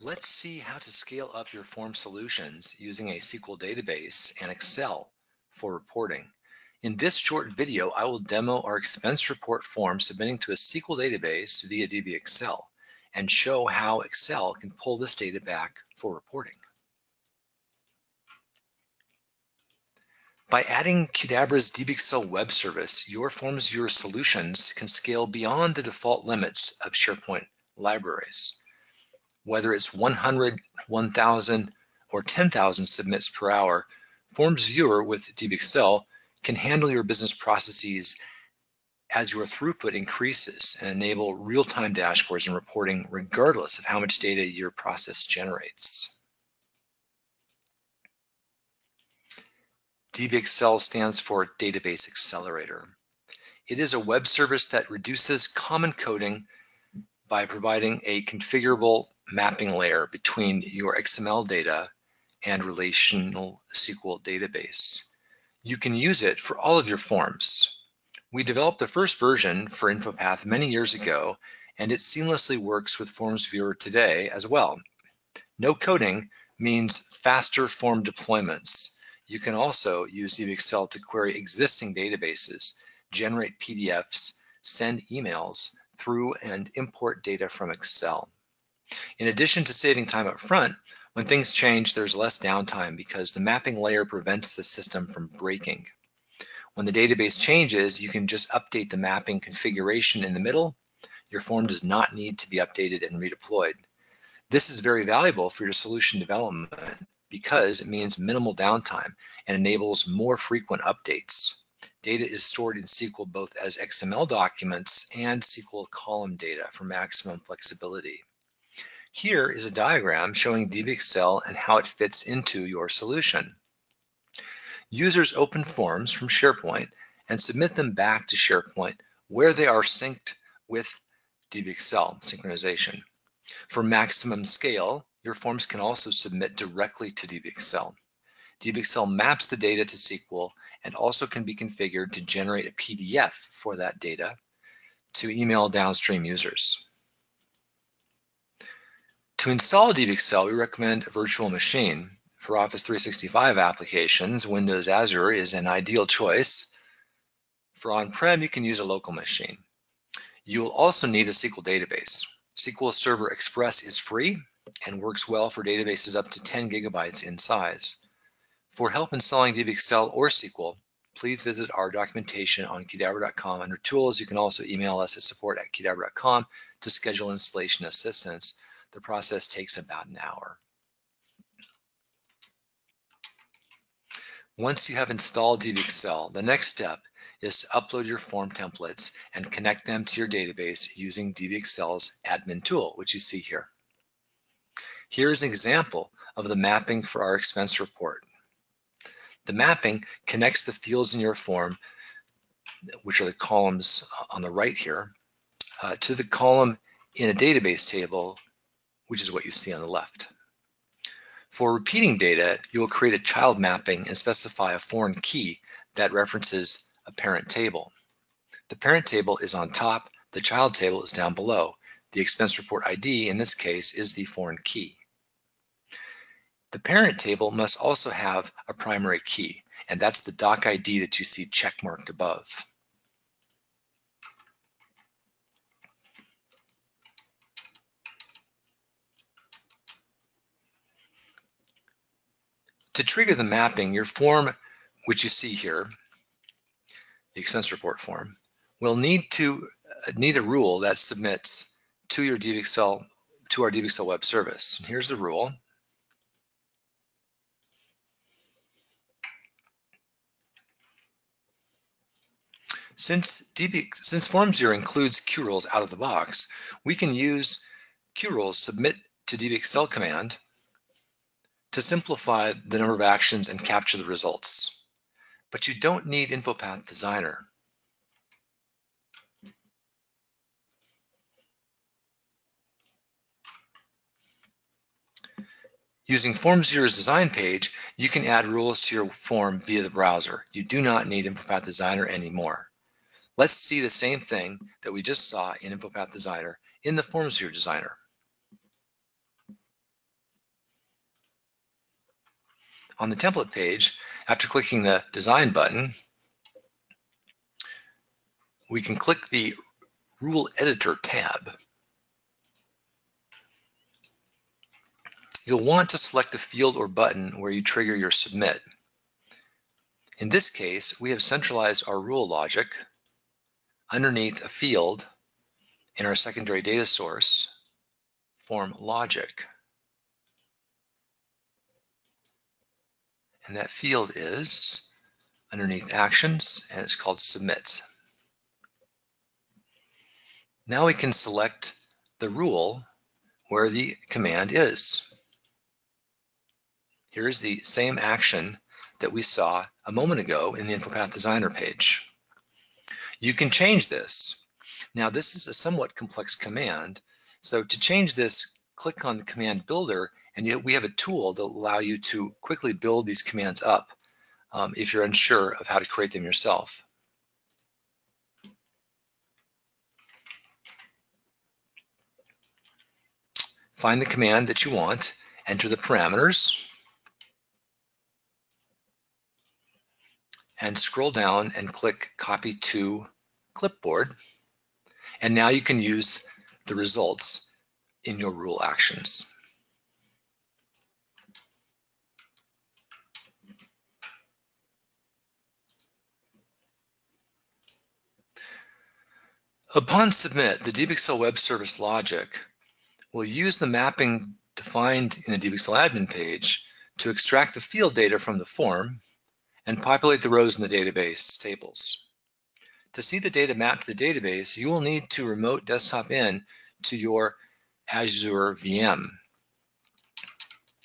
Let's see how to scale up your form solutions using a SQL database and Excel for reporting. In this short video, I will demo our expense report form submitting to a SQL database via DBXL and show how Excel can pull this data back for reporting. By adding Qdabra's DBXL web service, your FormsViewer solutions can scale beyond the default limits of SharePoint libraries. Whether it's 100, 1,000, or 10,000 submits per hour, FormsViewer with DBXL can handle your business processes as your throughput increases and enable real-time dashboards and reporting regardless of how much data your process generates. DBXL stands for Database Accelerator. It is a web service that reduces common coding by providing a configurable mapping layer between your XML data and relational SQL database. You can use it for all of your forms. We developed the first version for InfoPath many years ago, and it seamlessly works with FormsViewer today as well. No coding means faster form deployments. You can also use DBXL to query existing databases, generate PDFs, send emails through, and import data from Excel. In addition to saving time up front, when things change, there's less downtime because the mapping layer prevents the system from breaking. When the database changes, you can just update the mapping configuration in the middle. Your form does not need to be updated and redeployed. This is very valuable for your solution development because it means minimal downtime and enables more frequent updates. Data is stored in SQL both as XML documents and SQL column data for maximum flexibility. Here is a diagram showing DBXL and how it fits into your solution. Users open forms from SharePoint and submit them back to SharePoint where they are synced with DBXL synchronization. For maximum scale, your forms can also submit directly to DBXL. DBXL maps the data to SQL and also can be configured to generate a PDF for that data to email downstream users. To install DBXL, we recommend a virtual machine. For Office 365 applications, Windows Azure is an ideal choice. For on-prem, you can use a local machine. You will also need a SQL database. SQL Server Express is free and works well for databases up to 10 gigabytes in size. For help installing DBXL or SQL, please visit our documentation on Qdabra.com under Tools. You can also email us at support@qdabra.com to schedule installation assistance. The process takes about an hour. Once you have installed DBXL, the next step is to upload your form templates and connect them to your database using DBXL's admin tool, which you see here. Here is an example of the mapping for our expense report. The mapping connects the fields in your form, which are the columns on the right here, to the column in a database table, which is what you see on the left. For repeating data, you will create a child mapping and specify a foreign key that references a parent table. The parent table is on top, the child table is down below. The expense report ID, in this case, is the foreign key. The parent table must also have a primary key, and that's the doc ID that you see checkmarked above. To trigger the mapping, your form, which you see here, the expense report form, will need a rule that submits to our DBXL web service. And here's the rule. Since FormsViewer includes QRules out of the box, we can use QRules submit to DBXL command to simplify the number of actions and capture the results. But you don't need InfoPath Designer. Using FormsViewer's design page, you can add rules to your form via the browser. You do not need InfoPath Designer anymore. Let's see the same thing that we just saw in InfoPath Designer in the FormsViewer Designer. On the template page, after clicking the Design button, we can click the Rule Editor tab. You'll want to select the field or button where you trigger your submit. In this case, we have centralized our rule logic underneath a field in our secondary data source, form logic. And that field is underneath actions, and it's called submit. Now we can select the rule where the command is. Here is the same action that we saw a moment ago in the InfoPath Designer page. You can change this. Now this is a somewhat complex command, so to change this, click on the command builder, and we have a tool that will allow you to quickly build these commands up if you're unsure of how to create them yourself. Find the command that you want, enter the parameters, and scroll down and click Copy to Clipboard. And now you can use the results in your rule actions. Upon submit, the DBXL Web Service logic will use the mapping defined in the DBXL admin page to extract the field data from the form and populate the rows in the database tables. To see the data mapped to the database, you will need to remote desktop in to your Azure VM.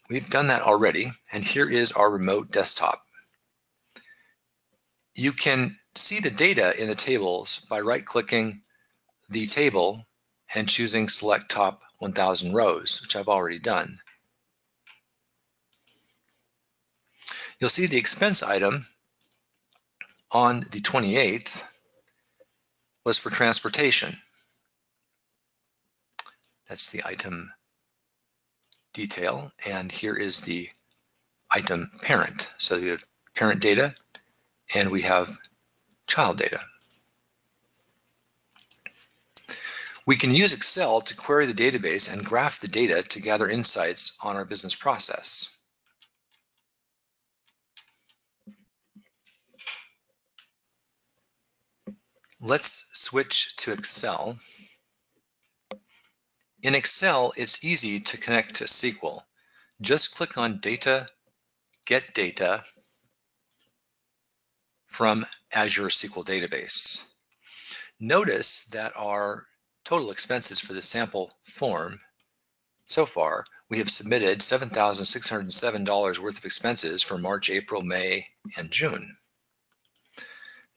We've done that already, and here is our remote desktop. You can see the data in the tables by right-clicking the table and choosing Select Top 1000 Rows, which I've already done. You'll see the expense item on the 28th was for transportation. That's the item detail, and here is the item parent. So we have parent data and we have child data. We can use Excel to query the database and graph the data to gather insights on our business process. Let's switch to Excel. In Excel, it's easy to connect to SQL. Just click on Data, Get Data from Azure SQL Database. Notice that our total expenses for the sample form, so far, we have submitted $7,607 worth of expenses for March, April, May, and June.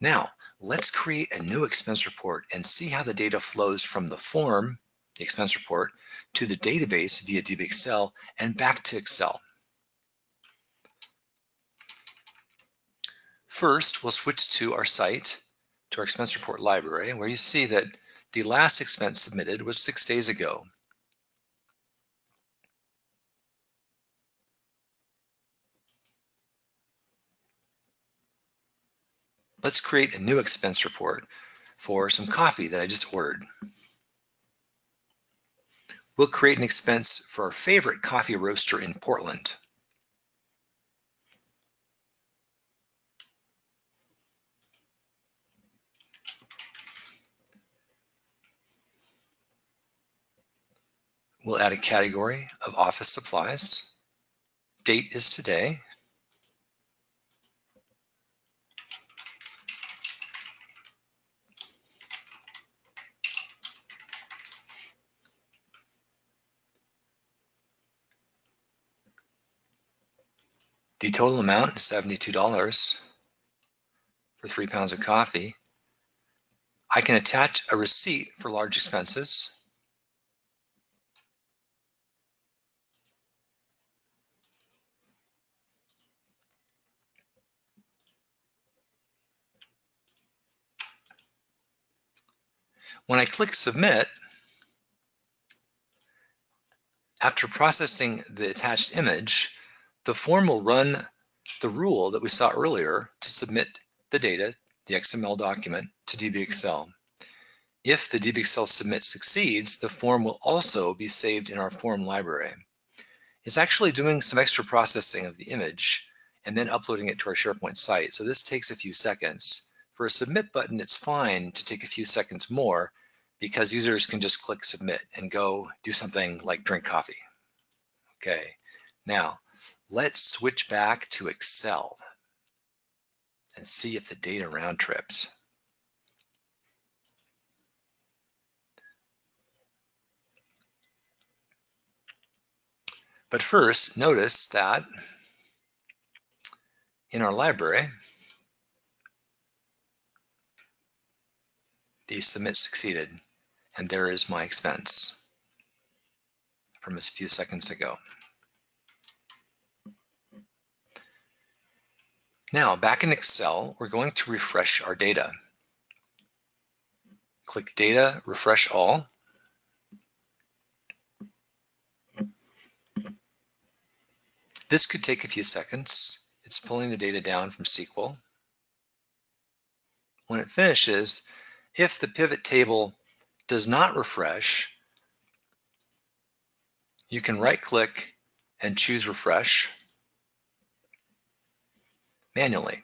Now, let's create a new expense report and see how the data flows from the form, the expense report, to the database via DBXL and back to Excel. First, we'll switch to our site, to our expense report library, where you see that the last expense submitted was 6 days ago. Let's create a new expense report for some coffee that I just ordered. We'll create an expense for our favorite coffee roaster in Portland. We'll add a category of office supplies. Date is today. The total amount is $72 for 3 pounds of coffee. I can attach a receipt for large expenses. When I click Submit, after processing the attached image, the form will run the rule that we saw earlier to submit the data, the XML document, to DBXL. If the DBXL submit succeeds, the form will also be saved in our form library. It's actually doing some extra processing of the image and then uploading it to our SharePoint site. So this takes a few seconds. For a submit button, it's fine to take a few seconds more because users can just click submit and go do something like drink coffee. Okay, now let's switch back to Excel and see if the data round trips. But first, notice that in our library, the submit succeeded, and there is my expense from a few seconds ago. Now, back in Excel, we're going to refresh our data. Click Data, Refresh All. This could take a few seconds. It's pulling the data down from SQL. When it finishes, if the pivot table does not refresh, you can right-click and choose Refresh manually.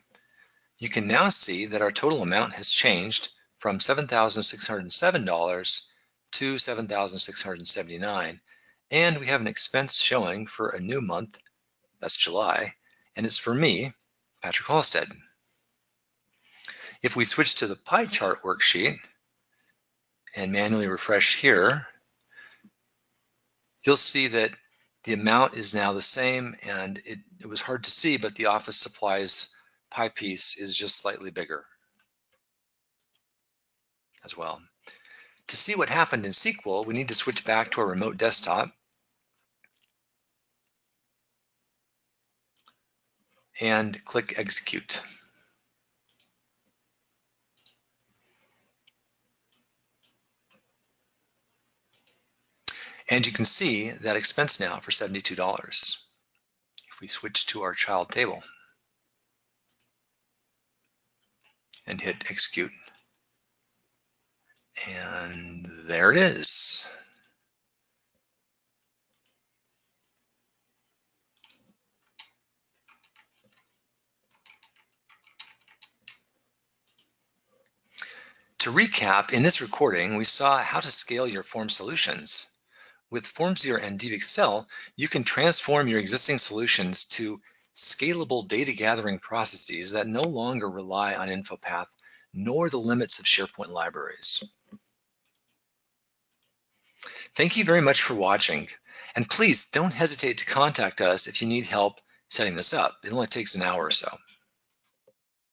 You can now see that our total amount has changed from $7,607 to $7,679, and we have an expense showing for a new month, that's July, and it's for me, Patrick Halstead. If we switch to the pie chart worksheet and manually refresh here, you'll see that the amount is now the same, and it was hard to see, but the office supplies pie piece is just slightly bigger as well. To see what happened in SQL, we need to switch back to our remote desktop and click Execute. And you can see that expense now for $72. If we switch to our child table and hit Execute, and there it is. To recap, in this recording, we saw how to scale your form solutions. With FormsViewer and DBXL, you can transform your existing solutions to scalable data gathering processes that no longer rely on InfoPath nor the limits of SharePoint libraries. Thank you very much for watching, and please don't hesitate to contact us if you need help setting this up. It only takes an hour or so.